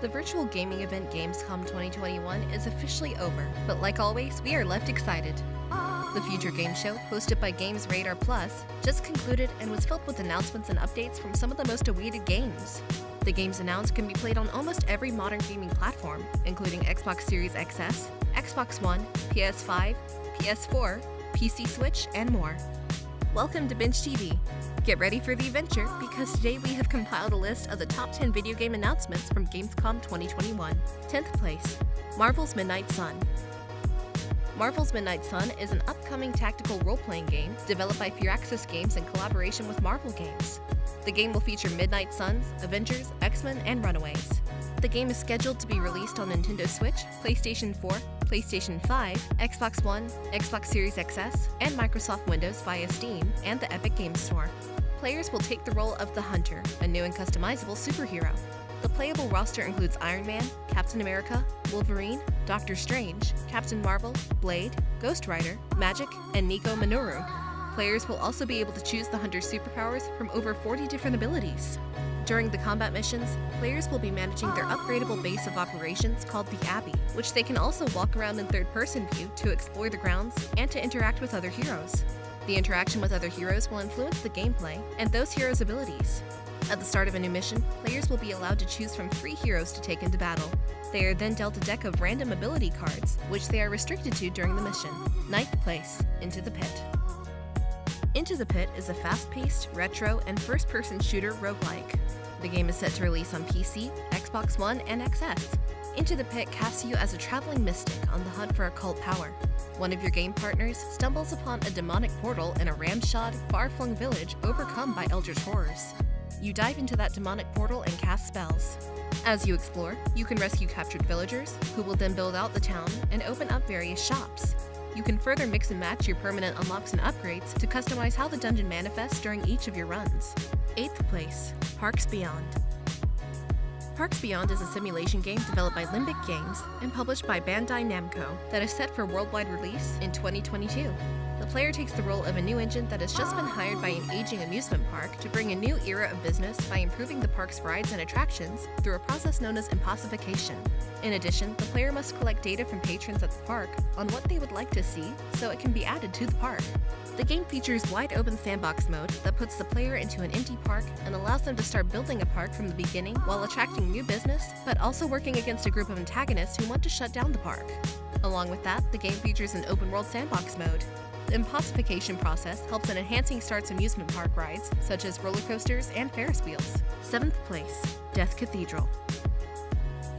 The virtual gaming event Gamescom 2021 is officially over, but like always, we are left excited. The Future Game Show, hosted by Games Radar Plus, just concluded and was filled with announcements and updates from some of the most awaited games. The games announced can be played on almost every modern gaming platform, including Xbox Series XS, Xbox One, PS5, PS4, PC Switch, and more. Welcome to Binge TV. Get ready for the adventure, because today we have compiled a list of the top 10 video game announcements from Gamescom 2021. 10th place, Marvel's Midnight Sun. Marvel's Midnight Sun is an upcoming tactical role-playing game developed by Firaxis Games in collaboration with Marvel Games. The game will feature Midnight Suns, Avengers, X-Men, and Runaways. The game is scheduled to be released on Nintendo Switch, PlayStation 4, PlayStation 5, Xbox One, Xbox Series XS, and Microsoft Windows via Steam and the Epic Games Store. Players will take the role of the Hunter, a new and customizable superhero. The playable roster includes Iron Man, Captain America, Wolverine, Doctor Strange, Captain Marvel, Blade, Ghost Rider, Magic, and Nico Minoru. Players will also be able to choose the Hunter's superpowers from over 40 different abilities. During the combat missions, players will be managing their upgradable base of operations called the Abbey, which they can also walk around in third-person view to explore the grounds and to interact with other heroes. The interaction with other heroes will influence the gameplay and those heroes' abilities. At the start of a new mission, players will be allowed to choose from 3 heroes to take into battle. They are then dealt a deck of random ability cards, which they are restricted to during the mission. 9th place, Into the Pit. Into the Pit is a fast-paced, retro, and first-person shooter roguelike. The game is set to release on PC, Xbox One, and XS. Into the Pit casts you as a traveling mystic on the hunt for occult power. One of your game partners stumbles upon a demonic portal in a ramshod, far-flung village overcome by eldritch horrors. You dive into that demonic portal and cast spells. As you explore, you can rescue captured villagers, who will then build out the town and open up various shops. You can further mix and match your permanent unlocks and upgrades to customize how the dungeon manifests during each of your runs. 8th place, Parks Beyond. Parks Beyond is a simulation game developed by Limbic Games and published by Bandai Namco that is set for worldwide release in 2022. The player takes the role of a new engine that has just been hired by an aging amusement park to bring a new era of business by improving the park's rides and attractions through a process known as impossification. In addition, the player must collect data from patrons at the park on what they would like to see so it can be added to the park. The game features wide-open sandbox mode that puts the player into an empty park and allows them to start building a park from the beginning while attracting new business, but also working against a group of antagonists who want to shut down the park. Along with that, the game features an open-world sandbox mode. The impossification process helps in enhancing Start's amusement park rides, such as roller coasters and Ferris wheels. 7th place, Death Cathedral.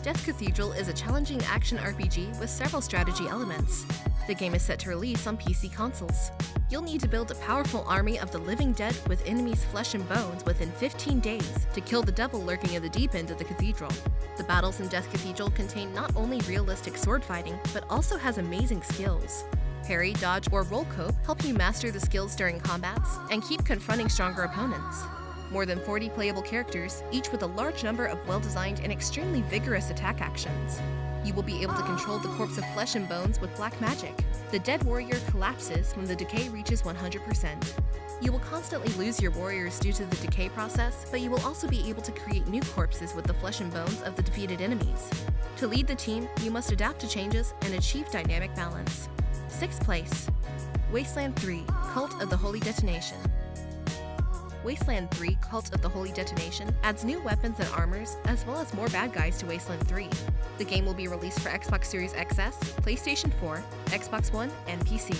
Death Cathedral is a challenging action RPG with several strategy elements. The game is set to release on PC consoles. You'll need to build a powerful army of the living dead with enemies' flesh and bones within 15 days to kill the devil lurking at the deep end of the cathedral. The battles in Death Cathedral contain not only realistic sword fighting, but also has amazing skills. Parry, dodge, or roll cope help you master the skills during combats and keep confronting stronger opponents. More than 40 playable characters, each with a large number of well-designed and extremely vigorous attack actions. You will be able to control the corpse of flesh and bones with black magic. The dead warrior collapses when the decay reaches 100%. You will constantly lose your warriors due to the decay process, but you will also be able to create new corpses with the flesh and bones of the defeated enemies. To lead the team, you must adapt to changes and achieve dynamic balance. 6th place, Wasteland III, Cult of the Holy Detonation. Wasteland III, Cult of the Holy Detonation adds new weapons and armors, as well as more bad guys to Wasteland 3. The game will be released for Xbox Series XS, PlayStation 4, Xbox One, and PC.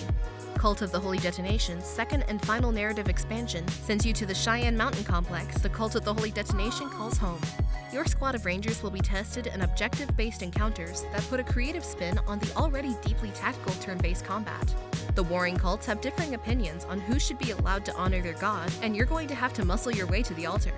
Cult of the Holy Detonation's second and final narrative expansion sends you to the Cheyenne Mountain Complex the Cult of the Holy Detonation calls home. Your squad of rangers will be tested in objective-based encounters that put a creative spin on the already deeply tactical turn-based combat. The warring cults have differing opinions on who should be allowed to honor their god, and you're going to have to muscle your way to the altar.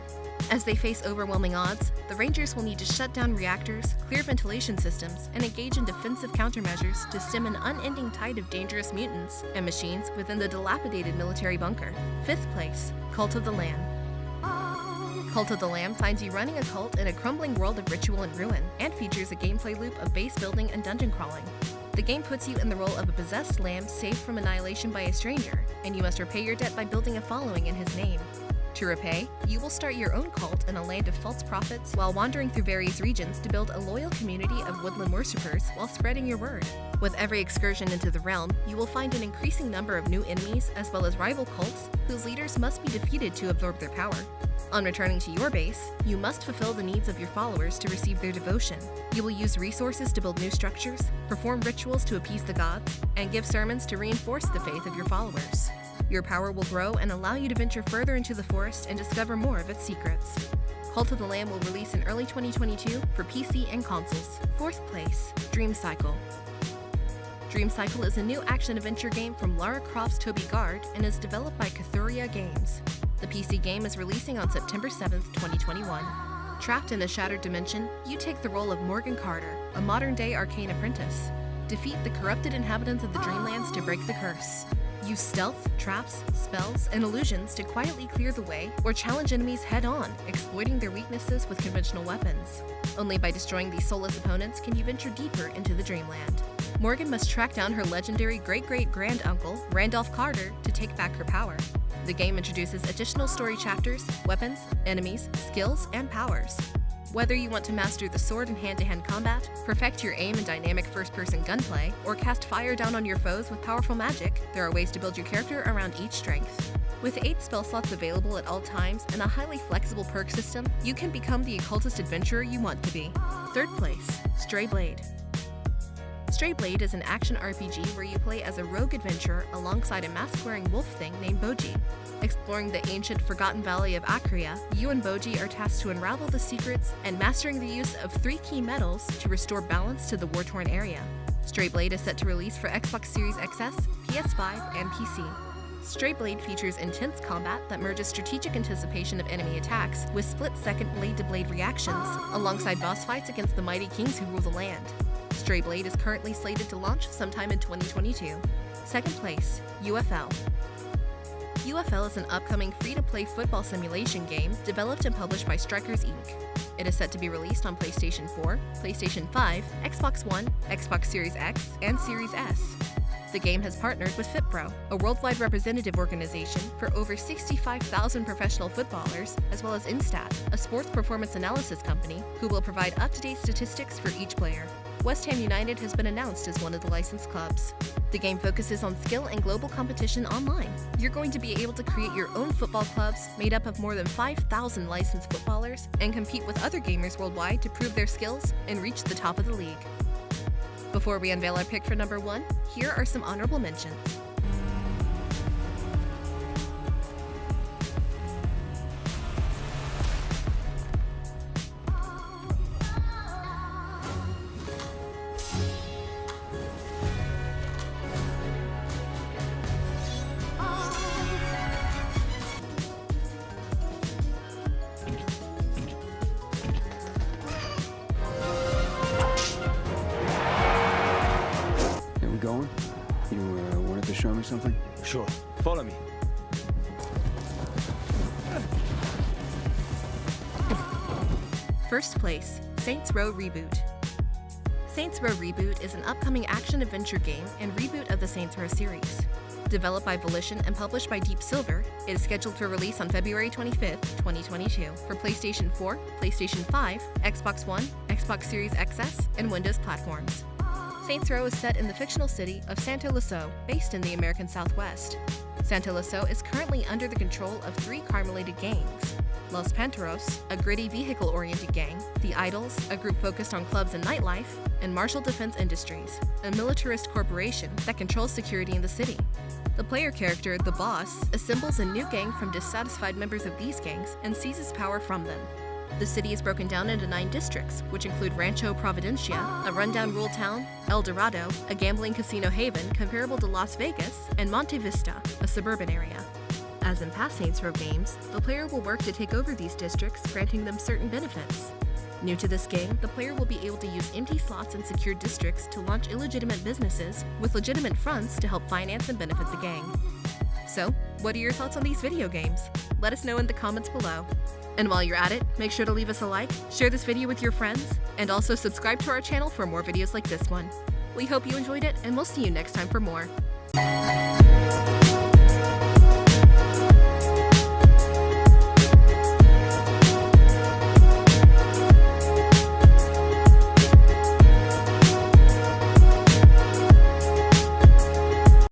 As they face overwhelming odds, the Rangers will need to shut down reactors, clear ventilation systems, and engage in defensive countermeasures to stem an unending tide of dangerous mutants and machines within the dilapidated military bunker. 5th place, Cult of the Lamb. Cult of the Lamb finds you running a cult in a crumbling world of ritual and ruin, and features a gameplay loop of base building and dungeon crawling. The game puts you in the role of a possessed lamb saved from annihilation by a stranger, and you must repay your debt by building a following in his name. To repay, you will start your own cult in a land of false prophets while wandering through various regions to build a loyal community of woodland worshippers while spreading your word. With every excursion into the realm, you will find an increasing number of new enemies as well as rival cults whose leaders must be defeated to absorb their power. On returning to your base, you must fulfill the needs of your followers to receive their devotion. You will use resources to build new structures, perform rituals to appease the gods, and give sermons to reinforce the faith of your followers. Your power will grow and allow you to venture further into the forest and discover more of its secrets. Cult of the Lamb will release in early 2022 for PC and consoles. 4th place, Dream Cycle. Dream Cycle is a new action-adventure game from Lara Croft's Toby Gard and is developed by Cathuria Games. The PC game is releasing on September 7th, 2021. Trapped in a shattered dimension, you take the role of Morgan Carter, a modern-day arcane apprentice. Defeat the corrupted inhabitants of the Dreamlands to break the curse. Use stealth, traps, spells, and illusions to quietly clear the way or challenge enemies head-on, exploiting their weaknesses with conventional weapons. Only by destroying these soulless opponents can you venture deeper into the Dreamland. Morgan must track down her legendary great-great-grand-uncle, Randolph Carter, to take back her power. The game introduces additional story chapters, weapons, enemies, skills, and powers. Whether you want to master the sword and hand-to-hand combat, perfect your aim and dynamic first-person gunplay, or cast fire down on your foes with powerful magic, there are ways to build your character around each strength. With 8 spell slots available at all times and a highly flexible perk system, you can become the occultist adventurer you want to be. 3rd place, Stray Blade. Stray Blade is an action RPG where you play as a rogue adventurer alongside a mask-wearing wolf thing named Boji. Exploring the ancient, forgotten valley of Akria, you and Boji are tasked to unravel the secrets and mastering the use of 3 key metals to restore balance to the war-torn area. Stray Blade is set to release for Xbox Series XS, PS5, and PC. Stray Blade features intense combat that merges strategic anticipation of enemy attacks with split-second blade-to-blade reactions, alongside boss fights against the mighty kings who rule the land. Stray Blade is currently slated to launch sometime in 2022. 2nd place, UFL. UFL is an upcoming free-to-play football simulation game developed and published by Strikers Inc. It is set to be released on PlayStation 4, PlayStation 5, Xbox One, Xbox Series X, and Series S. The game has partnered with FitPro, a worldwide representative organization for over 65,000 professional footballers, as well as Instat, a sports performance analysis company, who will provide up-to-date statistics for each player. West Ham United has been announced as one of the licensed clubs. The game focuses on skill and global competition online. You're going to be able to create your own football clubs made up of more than 5,000 licensed footballers and compete with other gamers worldwide to prove their skills and reach the top of the league. Before we unveil our pick for number 1, here are some honorable mentions. Going? You wanted to show me something? Sure. Follow me. First place, Saints Row Reboot. Saints Row Reboot is an upcoming action-adventure game and reboot of the Saints Row series. Developed by Volition and published by Deep Silver, it is scheduled for release on February 25th, 2022 for PlayStation 4, PlayStation 5, Xbox One, Xbox Series XS, and Windows platforms. Saints Row is set in the fictional city of Santo Lasso, based in the American Southwest. Santo Lasso is currently under the control of 3 crime-related gangs: Los Panteros, a gritty vehicle-oriented gang, The Idols, a group focused on clubs and nightlife, and Marshall Defense Industries, a militarist corporation that controls security in the city. The player character, The Boss, assembles a new gang from dissatisfied members of these gangs and seizes power from them. The city is broken down into 9 districts, which include Rancho Providencia, a rundown rural town, El Dorado, a gambling casino haven comparable to Las Vegas, and Monte Vista, a suburban area. As in past Saints Row games, the player will work to take over these districts, granting them certain benefits. New to this game, the player will be able to use empty slots in secured districts to launch illegitimate businesses with legitimate fronts to help finance and benefit the gang. So, what are your thoughts on these video games? Let us know in the comments below. And while you're at it, make sure to leave us a like, share this video with your friends, and also subscribe to our channel for more videos like this one. We hope you enjoyed it, and we'll see you next time for more.